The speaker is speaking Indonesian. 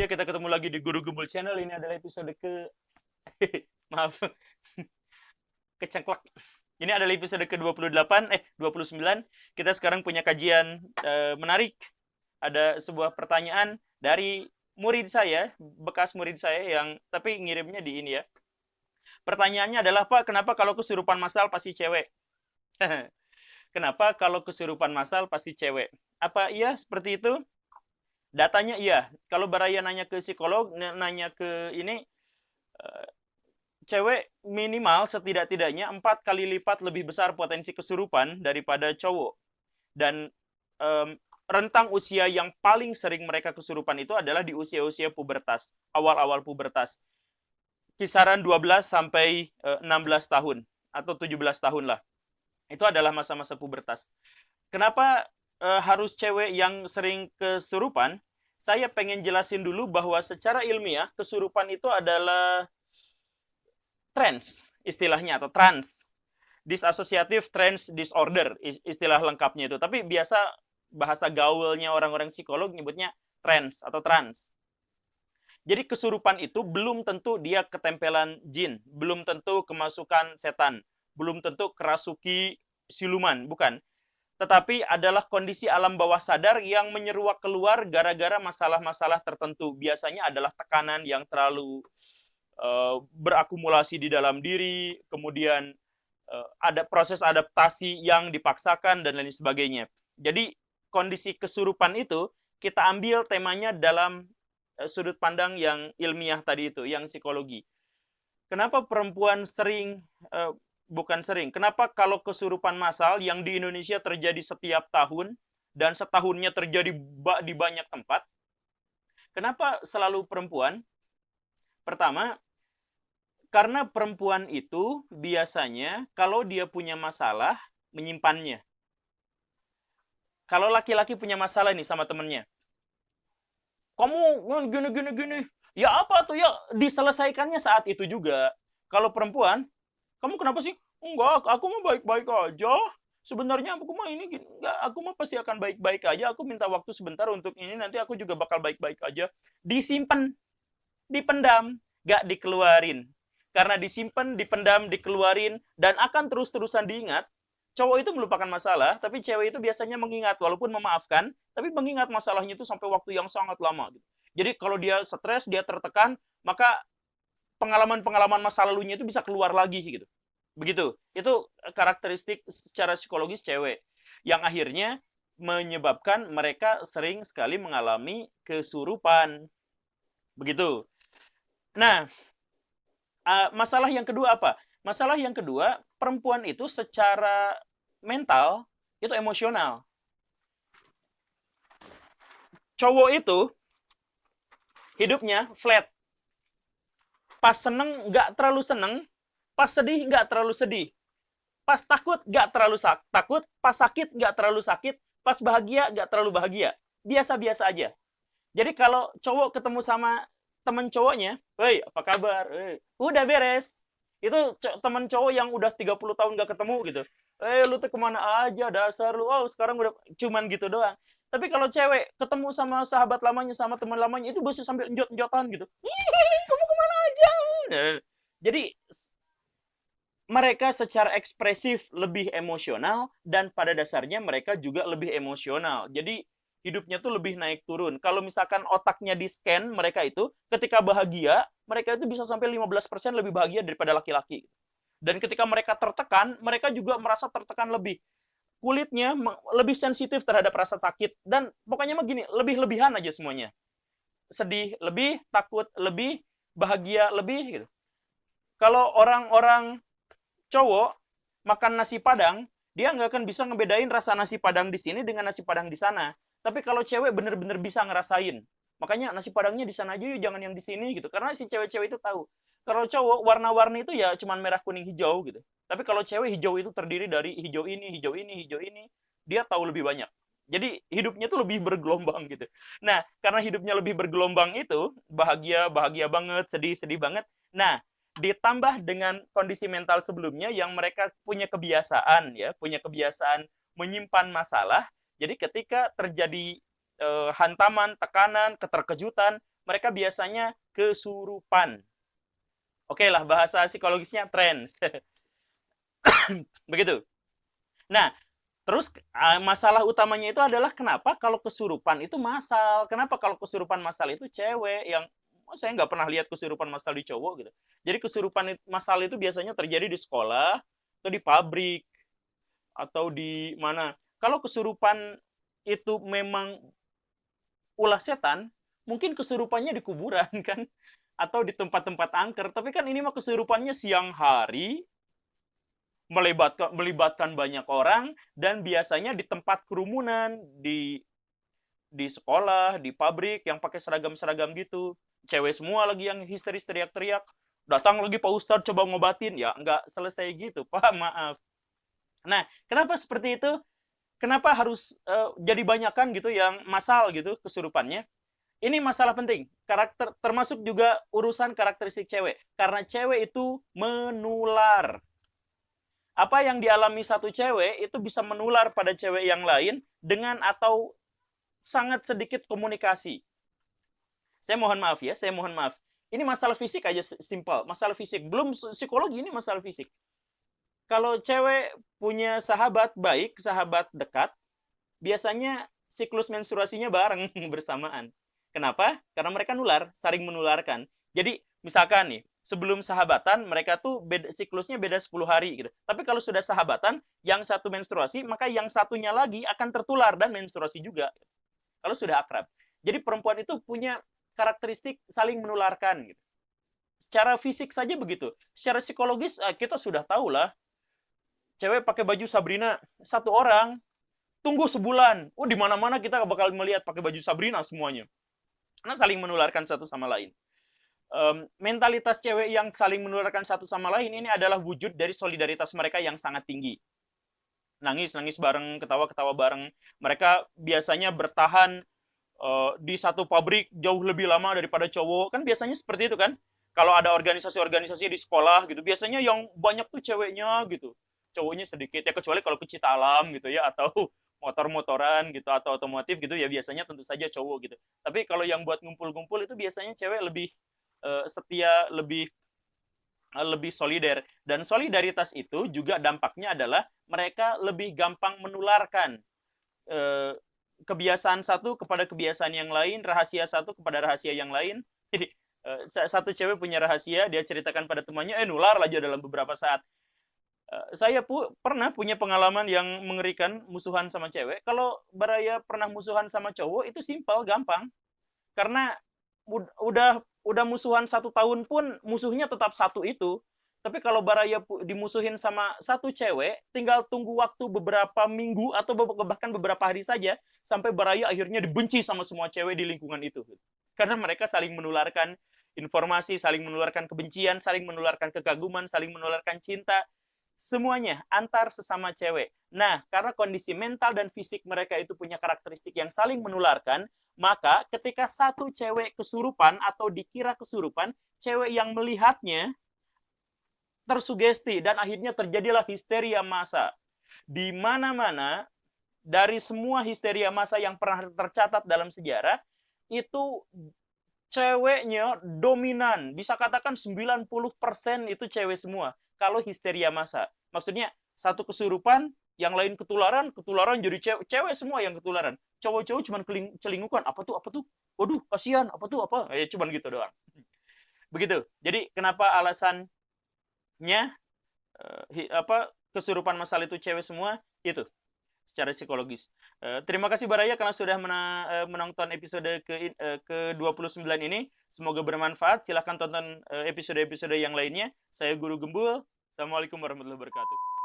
Iya, kita ketemu lagi di Guru Gembul Channel. Ini adalah episode ke maaf, kecengklak. Ini adalah episode ke-28, 29. Kita sekarang punya kajian menarik. Ada sebuah pertanyaan dari murid saya, bekas murid saya yang tapi ngirimnya di ini ya. Pertanyaannya adalah, Pak, kenapa kalau kesurupan massal pasti cewek? Kenapa kalau kesurupan massal pasti cewek? Apa iya seperti itu? Datanya iya. Kalau Baraya nanya ke psikolog, nanya ke ini, cewek minimal setidak-tidaknya 4 kali lipat lebih besar potensi kesurupan daripada cowok. Dan rentang usia yang paling sering mereka kesurupan itu adalah di usia-usia pubertas, awal-awal pubertas. Kisaran 12 sampai 16 tahun atau 17 tahun lah. Itu adalah masa-masa pubertas. Kenapa harus cewek yang sering kesurupan? Saya pengen jelasin dulu bahwa secara ilmiah kesurupan itu adalah trance istilahnya atau trans. Dissociative trance disorder istilah lengkapnya itu. Tapi biasa bahasa gaulnya orang-orang psikolog nyebutnya trance atau trans. Jadi kesurupan itu belum tentu dia ketempelan jin, belum tentu kemasukan setan, belum tentu kerasuki siluman, bukan. Tetapi adalah kondisi alam bawah sadar yang menyeruak keluar gara-gara masalah-masalah tertentu. Biasanya adalah tekanan yang terlalu berakumulasi di dalam diri, kemudian ada proses adaptasi yang dipaksakan, dan lain sebagainya. Jadi kondisi kesurupan itu kita ambil temanya dalam sudut pandang yang ilmiah tadi itu, yang psikologi. Kenapa perempuan sering, bukan sering, kenapa kalau kesurupan massal yang di Indonesia terjadi setiap tahun, dan setahunnya terjadi di banyak tempat, kenapa selalu perempuan? Pertama, karena perempuan itu biasanya kalau dia punya masalah, menyimpannya. Kalau laki-laki punya masalah nih sama temennya, kamu gini, ya apa tuh, ya diselesaikannya saat itu juga. Kalau perempuan, kamu kenapa sih? Enggak, aku mah baik-baik aja. Sebenarnya aku mah ini, enggak, aku mah pasti akan baik-baik aja. Aku minta waktu sebentar untuk ini, nanti aku juga bakal baik-baik aja. Disimpan, dipendam, gak dikeluarin. Karena disimpan, dipendam, dikeluarin, dan akan terus-terusan diingat. Cowok itu melupakan masalah, tapi cewek itu biasanya mengingat, walaupun memaafkan, tapi mengingat masalahnya itu sampai waktu yang sangat lama. Jadi kalau dia stres, dia tertekan, maka pengalaman-pengalaman masa lalunya itu bisa keluar lagi gitu. Begitu. Itu karakteristik secara psikologis cewek yang akhirnya menyebabkan mereka sering sekali mengalami kesurupan. Begitu. Nah, masalah yang kedua apa? Masalah yang kedua, perempuan itu secara mental itu emosional. Cowok itu hidupnya flat. Pas seneng nggak terlalu seneng, pas sedih nggak terlalu sedih, pas takut nggak terlalu takut, pas sakit nggak terlalu sakit, pas bahagia nggak terlalu bahagia. Biasa-biasa aja. Jadi kalau cowok ketemu sama temen cowoknya, "Hei, apa kabar? Hey, udah beres." Itu temen cowok yang udah 30 tahun gak ketemu gitu. Lu tuh kemana aja, dasar lu. Oh, sekarang udah cuman gitu doang. Tapi kalau cewek ketemu sama sahabat lamanya, sama teman lamanya, itu bisa sambil enjot-enjotan gitu. "Hihihi, kamu kemana aja?" Jadi mereka secara ekspresif lebih emosional, dan pada dasarnya mereka juga lebih emosional. Jadi hidupnya tuh lebih naik turun. Kalau misalkan otaknya di-scan mereka itu, ketika bahagia, mereka itu bisa sampai 15% lebih bahagia daripada laki-laki. Dan ketika mereka tertekan, mereka juga merasa tertekan lebih. Kulitnya lebih sensitif terhadap rasa sakit. Dan pokoknya mah gini, lebih-lebihan aja semuanya. Sedih lebih, takut lebih, bahagia lebih gitu. Kalau orang-orang cowok makan nasi padang, dia nggak akan bisa ngebedain rasa nasi padang di sini dengan nasi padang di sana. Tapi kalau cewek bener-bener bisa ngerasain. Makanya nasi padangnya di sana aja yuk, jangan yang di sini gitu. Karena si cewek-cewek itu tahu. Kalau cowok warna-warni itu ya cuman merah, kuning, hijau gitu. Tapi kalau cewek, hijau itu terdiri dari hijau ini, hijau ini, hijau ini. Dia tahu lebih banyak. Jadi hidupnya tuh lebih bergelombang gitu. Nah, karena hidupnya lebih bergelombang itu, bahagia, bahagia banget, sedih, sedih banget. Nah, ditambah dengan kondisi mental sebelumnya yang mereka punya kebiasaan ya, punya kebiasaan menyimpan masalah. Jadi ketika terjadi hantaman, tekanan, keterkejutan, mereka biasanya kesurupan. Oke lah, bahasa psikologisnya trance. Begitu. Nah, terus masalah utamanya itu adalah kenapa kalau kesurupan itu massal? Kenapa kalau kesurupan massal itu cewek yang saya nggak pernah lihat kesurupan massal di cowok gitu. Jadi kesurupan massal itu biasanya terjadi di sekolah atau di pabrik atau di mana. Kalau kesurupan itu memang ulah setan, mungkin kesurupannya di kuburan kan atau di tempat-tempat angker. Tapi kan ini mah kesurupannya siang hari, melibatkan banyak orang dan biasanya di tempat kerumunan, di sekolah, di pabrik yang pakai seragam-seragam gitu. Cewek semua lagi yang histeris teriak-teriak. Datang lagi Pak Ustadz coba ngobatin. Ya nggak selesai gitu, Pak, maaf. Nah, kenapa seperti itu? Kenapa harus jadi banyakan gitu yang massal gitu kesurupannya? Ini masalah penting. Karakter termasuk juga urusan karakteristik cewek. Karena cewek itu menular. Apa yang dialami satu cewek itu bisa menular pada cewek yang lain dengan atau sangat sedikit komunikasi. Saya mohon maaf ya, saya mohon maaf. Ini masalah fisik aja simpel, masalah fisik. Belum psikologi, ini masalah fisik. Kalau cewek punya sahabat baik, sahabat dekat, biasanya siklus menstruasinya bareng bersamaan. Kenapa? Karena mereka nular, saling menularkan. Jadi misalkan nih, sebelum sahabatan mereka tuh siklusnya beda 10 hari gitu. Tapi kalau sudah sahabatan, yang satu menstruasi, maka yang satunya lagi akan tertular dan menstruasi juga. Kalau sudah akrab. Jadi perempuan itu punya karakteristik saling menularkan gitu. Secara fisik saja begitu. Secara psikologis kita sudah tahu lah. Cewek pakai baju Sabrina, satu orang tunggu sebulan. Oh, di mana-mana kita bakal melihat pakai baju Sabrina semuanya. Karena saling menularkan satu sama lain. Mentalitas cewek yang saling menularkan satu sama lain ini adalah wujud dari solidaritas mereka yang sangat tinggi. Nangis bareng, ketawa bareng. Mereka biasanya bertahan di satu pabrik jauh lebih lama daripada cowok. Kan biasanya seperti itu kan. Kalau ada organisasi-organisasi di sekolah gitu, biasanya yang banyak tuh ceweknya gitu. Cowoknya sedikit ya, kecuali kalau pecinta alam gitu ya, atau motor-motoran gitu, atau otomotif gitu ya, biasanya tentu saja cowok gitu. Tapi kalau yang buat ngumpul-ngumpul itu biasanya cewek lebih setia, lebih solider. Dan solidaritas itu juga dampaknya adalah mereka lebih gampang menularkan kebiasaan satu kepada kebiasaan yang lain, rahasia satu kepada rahasia yang lain. Jadi satu cewek punya rahasia, dia ceritakan pada temannya, nular aja dalam beberapa saat. Saya pernah punya pengalaman yang mengerikan musuhan sama cewek. Kalau Baraya pernah musuhan sama cowok, itu simpel, gampang. Karena udah musuhan 1 tahun pun musuhnya tetap satu itu. Tapi kalau Baraya dimusuhin sama satu cewek, tinggal tunggu waktu beberapa minggu atau bahkan beberapa hari saja sampai Baraya akhirnya dibenci sama semua cewek di lingkungan itu. Karena mereka saling menularkan informasi, saling menularkan kebencian, saling menularkan kekaguman, saling menularkan cinta, semuanya antar sesama cewek. Nah, karena kondisi mental dan fisik mereka itu punya karakteristik yang saling menularkan, maka ketika satu cewek kesurupan atau dikira kesurupan, cewek yang melihatnya tersugesti dan akhirnya terjadilah histeria massa. Di mana-mana dari semua histeria massa yang pernah tercatat dalam sejarah, itu ceweknya dominan. Bisa katakan 90% itu cewek semua. Kalau histeria massa. Maksudnya satu kesurupan, yang lain ketularan jadi cewek semua yang ketularan. Cowok-cowok cuma celingukan. Apa tuh? Waduh, kasihan. Apa tuh? Apa? Cuman gitu doang. Begitu. Jadi kenapa alasannya kesurupan massal itu cewek semua? Itu secara psikologis. Terima kasih Baraya karena sudah menonton episode ke-29 ini. Semoga bermanfaat. Silahkan tonton episode-episode yang lainnya. Saya Guru Gembul. Assalamualaikum warahmatullahi wabarakatuh.